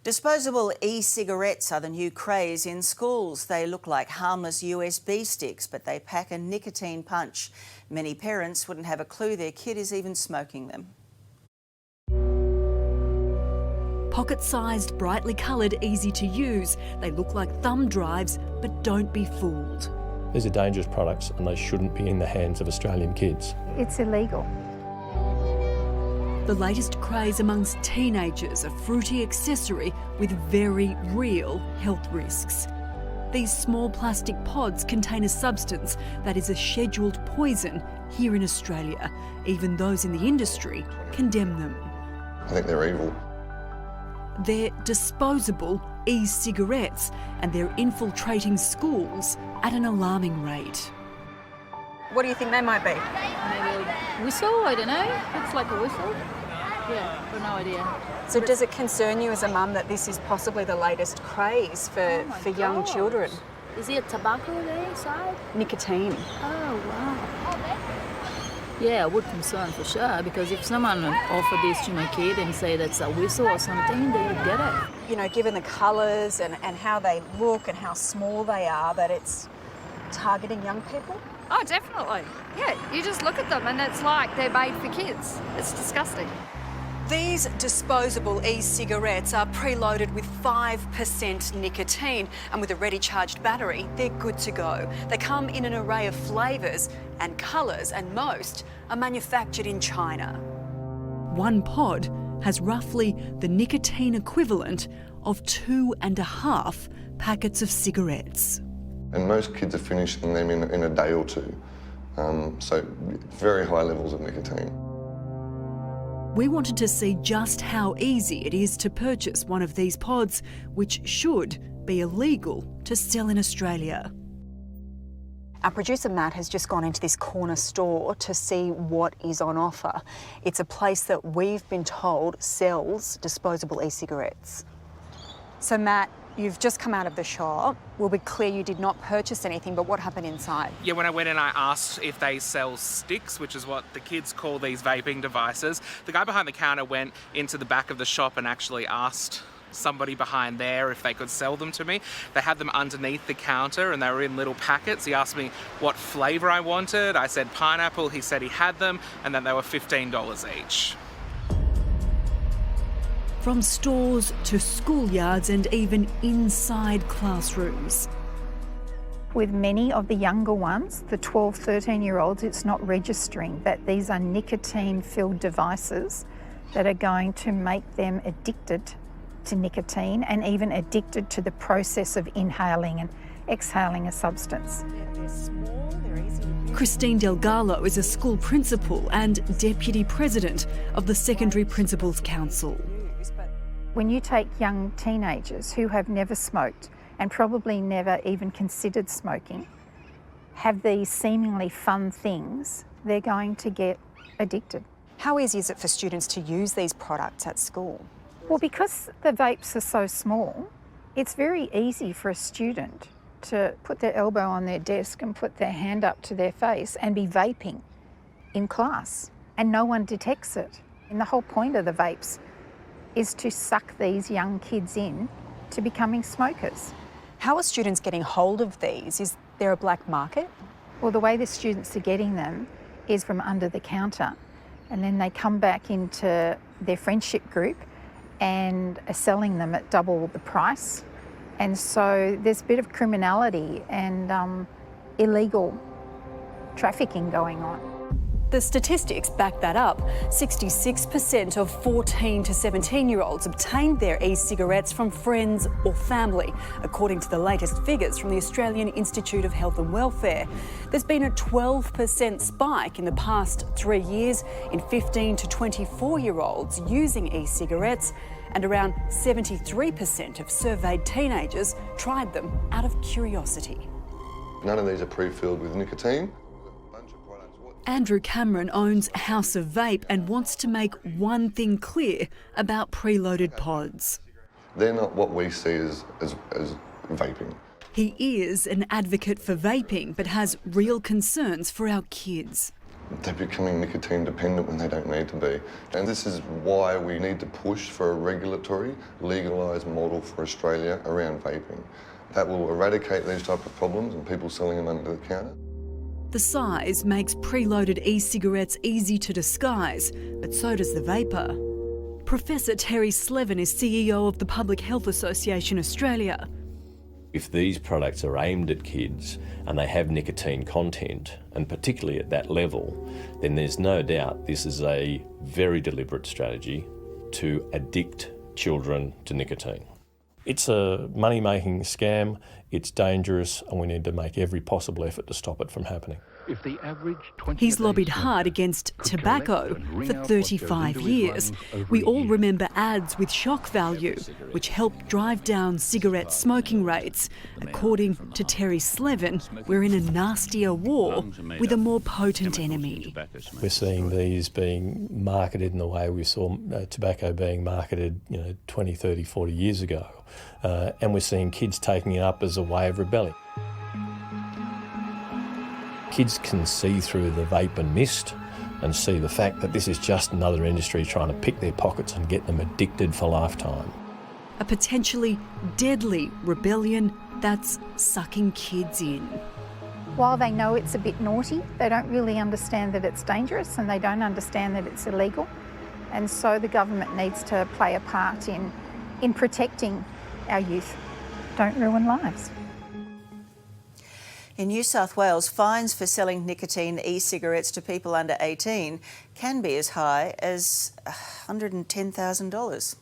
Disposable e-cigarettes are the new craze in schools. They look like harmless USB sticks, but they pack a nicotine punch. Many parents wouldn't have a clue their kid is even smoking them. Pocket-sized, brightly coloured, easy to use. They look like thumb drives, but don't be fooled. These are dangerous products and they shouldn't be in the hands of Australian kids. It's illegal. The latest craze amongst teenagers, a fruity accessory with very real health risks. These small plastic pods contain a substance that is a scheduled poison here in Australia. Even those in the industry condemn them. I think they're evil. They're disposable e-cigarettes and they're infiltrating schools at an alarming rate. What do you think they might be? Maybe a whistle, I don't know. Looks like a whistle. Yeah, I've no idea. So does it concern you as a mum that this is possibly the latest craze for young children? Is there tobacco there inside? Nicotine. Oh, wow. Yeah, it would concern for sure, because if someone offered this to my kid and say that's a whistle or something, they would get it. You know, given the colours and how they look and how small they are, that it's targeting young people? Oh, definitely. Yeah, you just look at them and it's like they're made for kids. It's disgusting. These disposable e-cigarettes are preloaded with 5% nicotine, and with a ready charged battery, they're good to go. They come in an array of flavours and colours, and most are manufactured in China. One pod has roughly the nicotine equivalent of 2.5 packets of cigarettes. And most kids are finishing them in a day or two. So very high levels of nicotine. We wanted to see just how easy it is to purchase one of these pods, which should be illegal to sell in Australia. Our producer Matt has just gone into this corner store to see what is on offer. It's a place that we've been told sells disposable e-cigarettes. So Matt, you've just come out of the shop. We'll be clear you did not purchase anything, but what happened inside? Yeah, when I went in, I asked if they sell sticks, which is what the kids call these vaping devices. The guy behind the counter went into the back of the shop and actually asked somebody behind there if they could sell them to me. They had them underneath the counter and they were in little packets. He asked me what flavour I wanted. I said pineapple. He said he had them, and then they were $15 each. From stores to schoolyards and even inside classrooms. With many of the younger ones, the 12, 13-year-olds, it's not registering that these are nicotine-filled devices that are going to make them addicted to nicotine and even addicted to the process of inhaling and exhaling a substance. Christine Delgado is a school principal and deputy president of the Secondary Principals Council. When you take young teenagers who have never smoked and probably never even considered smoking, have these seemingly fun things, they're going to get addicted. How easy is it for students to use these products at school? Well, because the vapes are so small, it's very easy for a student to put their elbow on their desk and put their hand up to their face and be vaping in class, and no one detects it. And the whole point of the vapes is to suck these young kids in to becoming smokers. How are students getting hold of these? Is there a black market? Well, the way the students are getting them is from under the counter, and then they come back into their friendship group and are selling them at double the price. And so there's a bit of criminality and illegal trafficking going on. The statistics back that up. 66% of 14 to 17-year-olds obtained their e-cigarettes from friends or family, according to the latest figures from the Australian Institute of Health and Welfare. There's been a 12% spike in the past 3 years in 15 to 24-year-olds using e-cigarettes, and around 73% of surveyed teenagers tried them out of curiosity. None of these are pre-filled with nicotine. Andrew Cameron owns House of Vape and wants to make one thing clear about preloaded pods. They're not what we see as vaping. He is an advocate for vaping but has real concerns for our kids. they're becoming nicotine dependent when they don't need to be. And this is why we need to push for a regulatory, legalised model for Australia around vaping. That will eradicate these type of problems and people selling them under the counter. The size makes preloaded e-cigarettes easy to disguise, but so does the vapor. Professor Terry Slevin is CEO of the Public Health Association Australia. If these products are aimed at kids and they have nicotine content, and particularly at that level, then there's no doubt this is a very deliberate strategy to addict children to nicotine. It's a money-making scam, it's dangerous, and we need to make every possible effort to stop it from happening. If the average 20 He's lobbied hard against tobacco for 35 years. We all remember ads with shock value, which helped drive down cigarette smoking rates. According to Terry Slevin, we're in a nastier war with a more potent enemy. We're seeing these being marketed in the way we saw tobacco being marketed 20, 30, 40 years ago. And we're seeing kids taking it up as a way of rebelling. Kids can see through the vape and mist and see the fact that this is just another industry trying to pick their pockets and get them addicted for lifetime. A potentially deadly rebellion that's sucking kids in. While they know it's a bit naughty, they don't really understand that it's dangerous and they don't understand that it's illegal. And so the government needs to play a part in protecting our youth. Don't ruin lives. In New South Wales, fines for selling nicotine e-cigarettes to people under 18 can be as high as $110,000.